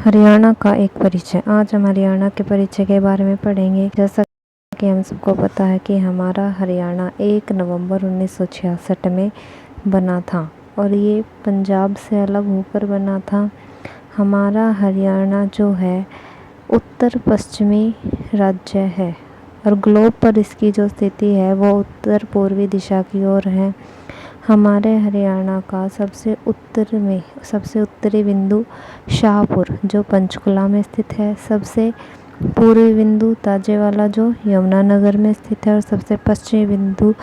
हरियाणा का एक परिचय। आज हम हरियाणा के परिचय के बारे में पढ़ेंगे। जैसा कि हम सबको पता है कि हमारा हरियाणा 1 नवंबर 1966 में बना था और ये पंजाब से अलग होकर बना था। हमारा हरियाणा जो है उत्तर पश्चिमी राज्य है और ग्लोब पर इसकी जो स्थिति है वो उत्तर पूर्वी दिशा की ओर है। हमारे हरियाणा का सबसे उत्तरी बिंदु शाहपुर जो पंचकुला में स्थित है, सबसे पूर्वी बिंदु ताजेवाला जो यमुनानगर में स्थित है और सबसे पश्चिमी बिंदु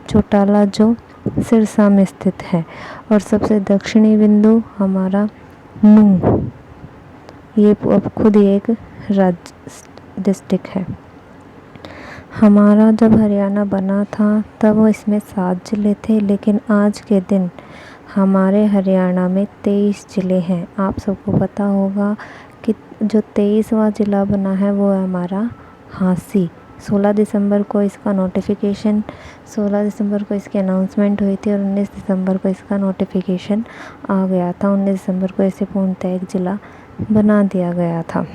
चौटाला जो सिरसा में स्थित है और सबसे दक्षिणी बिंदु हमारा नूंह, ये अब खुद ही एक राज्य डिस्ट्रिक्ट है। हमारा जब हरियाणा बना था तब इसमें 7 ज़िले थे, लेकिन आज के दिन हमारे हरियाणा में 23 ज़िले हैं। आप सबको पता होगा कि जो 23वां ज़िला बना है वो है हमारा हांसी। 16 दिसंबर को इसकी अनाउंसमेंट हुई थी और 19 दिसंबर को इसका नोटिफिकेशन आ गया था। 19 दिसंबर को इसे पूर्णतः एक ज़िला बना दिया गया था।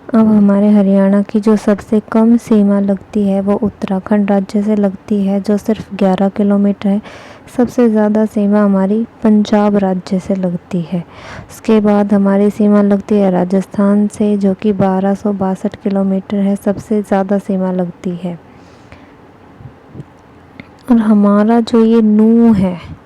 अब हमारे हरियाणा की जो सबसे कम सीमा लगती है वो उत्तराखंड राज्य से लगती है, जो सिर्फ 11 किलोमीटर है। सबसे ज़्यादा सीमा हमारी पंजाब राज्य से लगती है। उसके बाद हमारी सीमा लगती है राजस्थान से, जो कि 1262 किलोमीटर है, सबसे ज़्यादा सीमा लगती है। और हमारा जो ये नूंह है,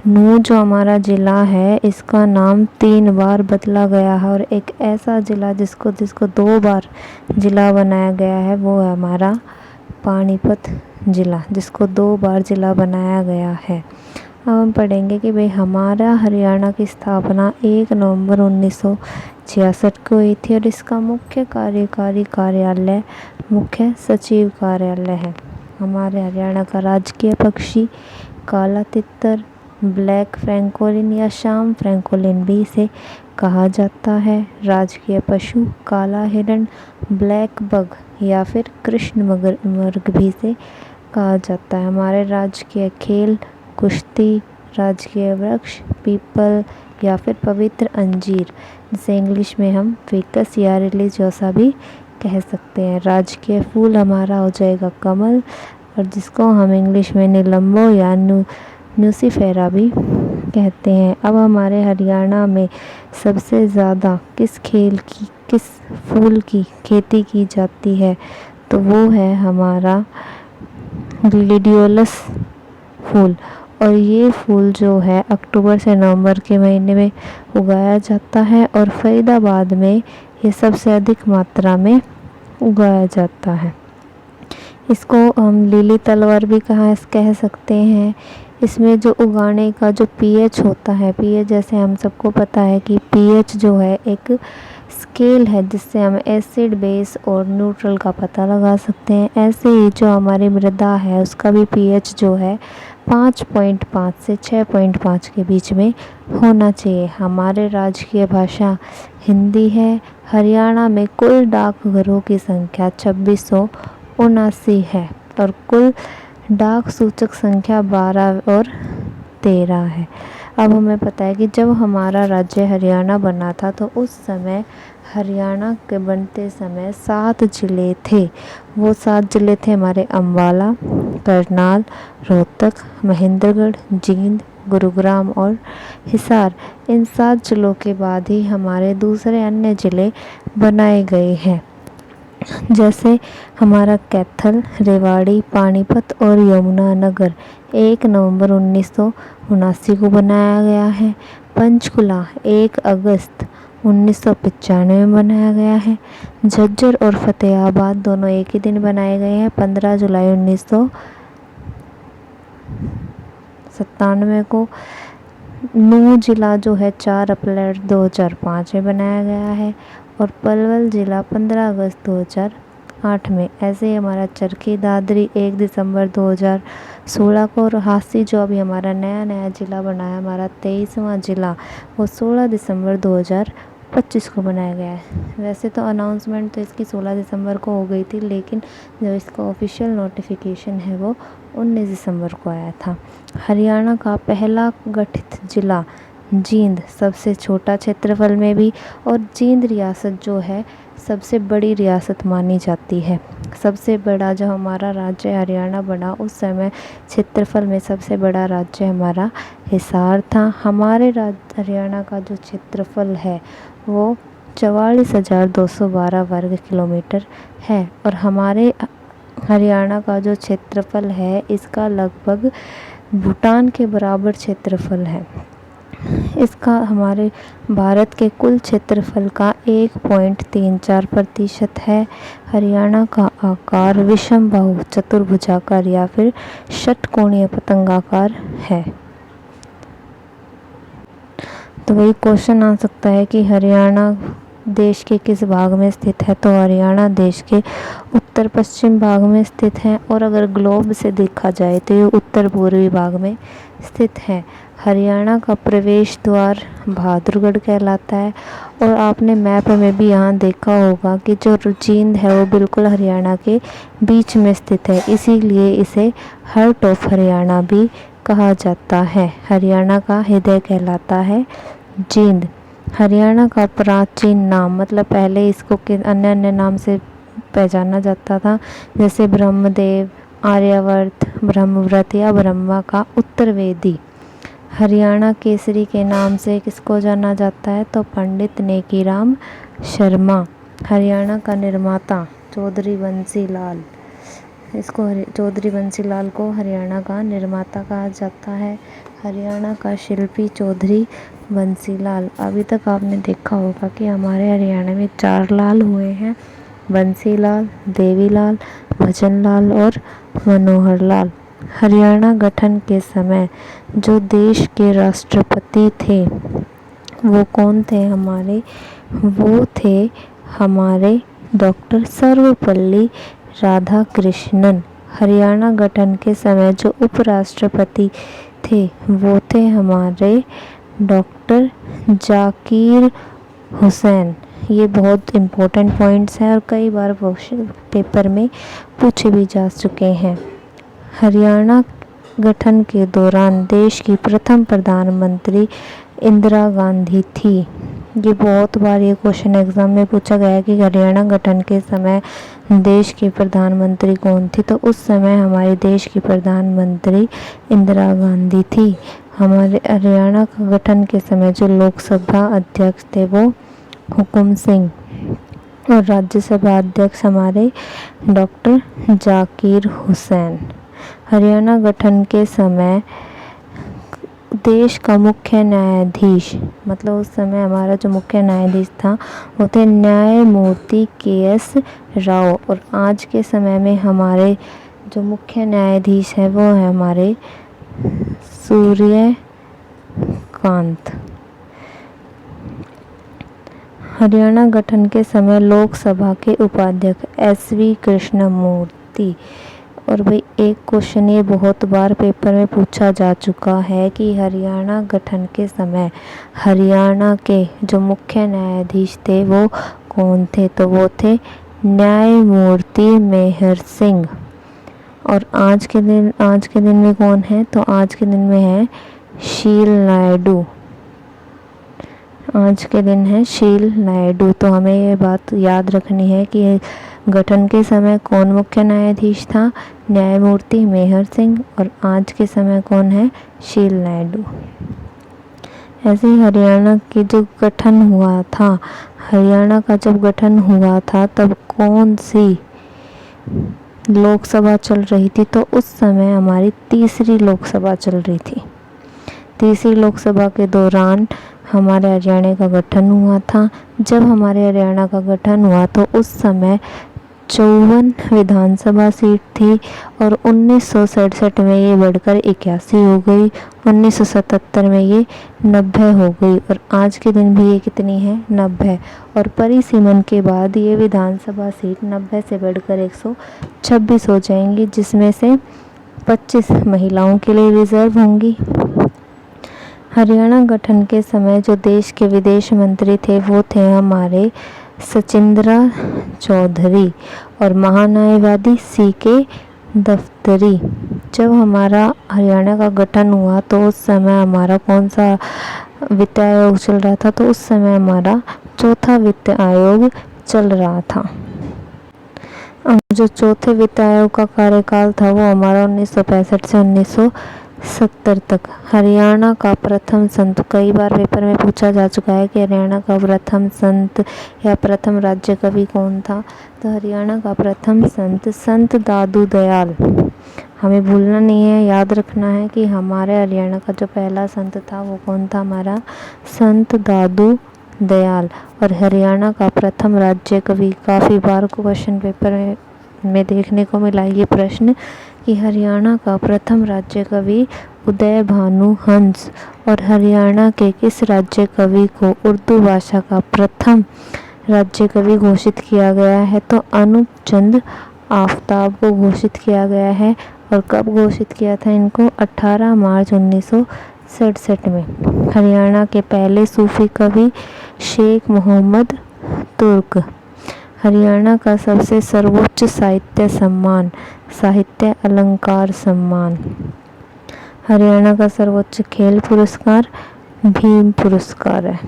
नूंह जो हमारा ज़िला है, इसका नाम 3 बार बदला गया है और एक ऐसा ज़िला जिसको 2 बार ज़िला बनाया गया है वो है हमारा पानीपत ज़िला, जिसको 2 बार ज़िला बनाया गया है। अब हम पढ़ेंगे कि भाई हमारा हरियाणा की स्थापना 1 नवंबर 1966 को हुई थी और इसका मुख्य कार्यकारी कार्यालय मुख्य सचिव कार्यालय है। हमारे हरियाणा का राजकीय पक्षी काला तितर, ब्लैक फ्रैंकोलिन या शाम फ्रैंकोलिन भी इसे कहा जाता है। राजकीय पशु काला हिरण, ब्लैक बग या फिर कृष्ण मृग भी इसे कहा जाता है। हमारे राजकीय खेल कुश्ती, राजकीय वृक्ष पीपल या फिर पवित्र अंजीर, जिसे इंग्लिश में हम फिकस या रिलीजियोसा भी कह सकते हैं। राजकीय फूल हमारा हो जाएगा कमल, और जिसको हम इंग्लिश में निलंबो या न्यूसीफेरा भी कहते हैं। अब हमारे हरियाणा में सबसे ज़्यादा किस फूल की खेती की जाती है, तो वो है हमारा ग्लेडियोलस फूल। और ये फूल जो है अक्टूबर से नवंबर के महीने में उगाया जाता है और फरीदाबाद में ये सबसे अधिक मात्रा में उगाया जाता है। इसको हम लीली तलवार भी कह सकते हैं। इसमें जो उगाने का जो पीएच होता है, पीएच जैसे हम सबको पता है कि पीएच जो है एक स्केल है जिससे हम एसिड बेस और न्यूट्रल का पता लगा सकते हैं। ऐसे ही जो हमारी मृदा है उसका भी पीएच जो है 5.5 से 6.5 के बीच में होना चाहिए। हमारे राजकीय भाषा हिंदी है। हरियाणा में कुल डाकघरों की संख्या 2679 है और कुल डाक सूचक संख्या 12 और 13 है। अब हमें पता है कि जब हमारा राज्य हरियाणा बना था तो उस समय हरियाणा के बनते समय 7 ज़िले थे। वो 7 ज़िले थे हमारे अम्बाला, करनाल, रोहतक, महेंद्रगढ़, जींद, गुरुग्राम और हिसार। इन 7 ज़िलों के बाद ही हमारे दूसरे अन्य ज़िले बनाए गए हैं, जैसे हमारा कैथल, रेवाड़ी, पानीपत और यमुनानगर 1 नवंबर 1979 को बनाया गया है। पंचकुला 1 अगस्त 1995 में बनाया गया है। झज्जर और फतेहाबाद दोनों एक ही दिन बनाए गए हैं, 15 जुलाई 1997 को। नूंह जिला जो है 4 अप्रैल 2005 में बनाया गया है और पलवल ज़िला 15 अगस्त 2008 में। ऐसे ही हमारा चरखी दादरी 1 दिसंबर 2016 को और हांसी जो अभी हमारा नया ज़िला बना है, हमारा 23वां ज़िला, वो 16 दिसंबर 25 को बनाया गया है। वैसे तो अनाउंसमेंट तो इसकी 16 दिसंबर को हो गई थी, लेकिन जो इसका ऑफिशियल नोटिफिकेशन है वो 19 दिसंबर को आया था। हरियाणा का पहला गठित जिला जींद, सबसे छोटा क्षेत्रफल में भी, और जींद रियासत जो है सबसे बड़ी रियासत मानी जाती है। सबसे बड़ा जो हमारा राज्य हरियाणा बना उस समय क्षेत्रफल में सबसे बड़ा राज्य हमारा हिसार था। हमारे राज्य हरियाणा का जो क्षेत्रफल है वो 44,212 वर्ग किलोमीटर है, और हमारे हरियाणा का जो क्षेत्रफल है इसका लगभग भूटान के बराबर क्षेत्रफल है। इसका हमारे भारत के कुल क्षेत्रफल का 1.34% है। हरियाणा का आकार विषमबाहु चतुर्भुजाकार या फिर षटकोणीय पतंगाकार है। तो वही क्वेश्चन आ सकता है कि हरियाणा देश के किस भाग में स्थित है, तो हरियाणा देश के उत्तर पश्चिम भाग में स्थित है, और अगर ग्लोब से देखा जाए तो ये उत्तर पूर्वी भाग में स्थित है। हरियाणा का प्रवेश द्वार बहादुरगढ़ कहलाता है, और आपने मैप में भी यहाँ देखा होगा कि जो जींद है वो बिल्कुल हरियाणा के बीच में स्थित है, इसीलिए इसे हार्ट ऑफ हरियाणा भी कहा जाता है। हरियाणा का हृदय कहलाता है जींद। हरियाणा का प्राचीन नाम, मतलब पहले इसको अन्य अन्य नाम से पहचाना जाता था, जैसे ब्रह्मदेव, आर्यावर्त, ब्रह्मव्रत या ब्रह्मा का उत्तरवेदी। हरियाणा केसरी के नाम से किसको जाना जाता है, तो पंडित नेकीराम शर्मा। हरियाणा का निर्माता चौधरी बंसी लाल, इसको चौधरी बंसी लाल को हरियाणा का निर्माता कहा जाता है। हरियाणा का शिल्पी चौधरी बंसी लाल। अभी तक आपने देखा होगा कि हमारे हरियाणा में 4 लाल हुए हैं, बंसी लाल, देवी लाल, भजन लाल और मनोहर लाल। हरियाणा गठन के समय जो देश के राष्ट्रपति थे वो कौन थे हमारे, वो थे हमारे डॉक्टर सर्वपल्ली राधाकृष्णन। हरियाणा गठन के समय जो उपराष्ट्रपति थे वो थे हमारे डॉक्टर जाकिर हुसैन। ये बहुत इम्पोर्टेंट पॉइंट्स हैं और कई बार पेपर में पूछे भी जा चुके हैं। हरियाणा गठन के दौरान देश की प्रथम प्रधानमंत्री इंदिरा गांधी थी। ये बहुत बार ये क्वेश्चन एग्जाम में पूछा गया है कि हरियाणा गठन के समय देश की प्रधानमंत्री कौन थी, तो उस समय हमारे देश की प्रधानमंत्री इंदिरा गांधी थी। हमारे हरियाणा का गठन के समय जो लोकसभा अध्यक्ष थे वो हुकुम सिंह, और राज्यसभा अध्यक्ष हमारे डॉक्टर जाकिर हुसैन। हरियाणा गठन के समय देश का मुख्य न्यायाधीश, मतलब उस समय हमारा जो मुख्य न्यायाधीश था वो थे न्यायमूर्ति KS राव, और आज के समय में हमारे जो मुख्य न्यायाधीश है वो है हमारे सूर्यकांत। हरियाणा गठन के समय लोकसभा के उपाध्यक्ष SV कृष्णमूर्ति। और भाई एक क्वेश्चन ये बहुत बार पेपर में पूछा जा चुका है कि हरियाणा गठन के समय हरियाणा के जो मुख्य न्यायाधीश थे वो कौन थे, तो वो थे न्यायमूर्ति मेहर सिंह। और आज के दिन में कौन है, तो आज के दिन में है शील नायडू। आज के दिन है शील नायडू। तो हमें ये बात याद रखनी है कि गठन के समय कौन मुख्य न्यायाधीश था, न्यायमूर्ति मेहर सिंह, और आज के समय कौन है, शील नायडू। ऐसे ही हरियाणा की जो गठन हुआ था, हरियाणा का जब गठन हुआ था तब कौन सी लोकसभा चल रही थी, तो उस समय हमारी तीसरी लोकसभा चल रही थी। तीसरी लोकसभा के दौरान हमारे हरियाणा का गठन हुआ था। जब हमारे हरियाणा का गठन हुआ तो उस समय 54 विधानसभा सीट थी, और 1967 में ये बढ़कर 81 हो गई, 1977 में ये 90 हो गई, और आज के दिन भी ये कितनी है, 90। और परिसीमन के बाद ये विधानसभा सीट 90 से बढ़कर 126 हो जाएंगी, जिसमें से 25 महिलाओं के लिए रिजर्व होंगी। हरियाणा गठन के समय जो देश के विदेश मंत्री थे वो थे हमारे सचिंद्रा चौधरी और महान्यायवादी CK दफ्तरी। जब हमारा हरियाणा का गठन हुआ तो उस समय हमारा कौन सा वित्त आयोग चल रहा था? तो उस समय हमारा चौथा वित्त आयोग चल रहा था। जो चौथे वित्त आयोग का कार्यकाल था वो हमारा 1965 से 1970 तक। हरियाणा का प्रथम संत, कई बार पेपर में पूछा जा चुका है कि हरियाणा का प्रथम संत या प्रथम राज्य कवि कौन था? तो हरियाणा का प्रथम संत संत दादू दयाल। हमें भूलना नहीं है, याद रखना है कि हमारे हरियाणा का जो पहला संत था वो कौन था? हमारा संत दादू दयाल। और हरियाणा का प्रथम राज्य कवि, काफ़ी बार क्वेश्चन पेपर में देखने को मिला ये प्रश्न कि हरियाणा का प्रथम राज्य कवि उदय भानु हंस। और हरियाणा के किस राज्य कवि को उर्दू भाषा का प्रथम राज्य कवि घोषित किया गया है? तो अनूप चंद आफ्ताब को घोषित किया गया है। और कब घोषित किया था इनको? 18 मार्च 1967 में। हरियाणा के पहले सूफी कवि शेख मोहम्मद तुर्क। हरियाणा का सबसे सर्वोच्च साहित्य सम्मान साहित्य अलंकार सम्मान। हरियाणा का सर्वोच्च खेल पुरस्कार भीम पुरस्कार है।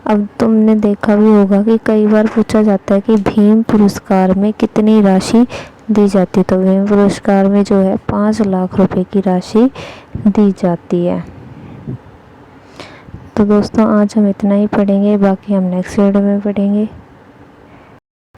अब तुमने देखा भी होगा कि कई बार पूछा जाता है कि भीम पुरस्कार में कितनी राशि दी जाती है? तो भीम पुरस्कार में जो है 5 लाख रुपए की राशि दी जाती है। तो दोस्तों आज हम इतना ही पढ़ेंगे, बाकी हम नेक्स्ट वीडियो में पढ़ेंगे।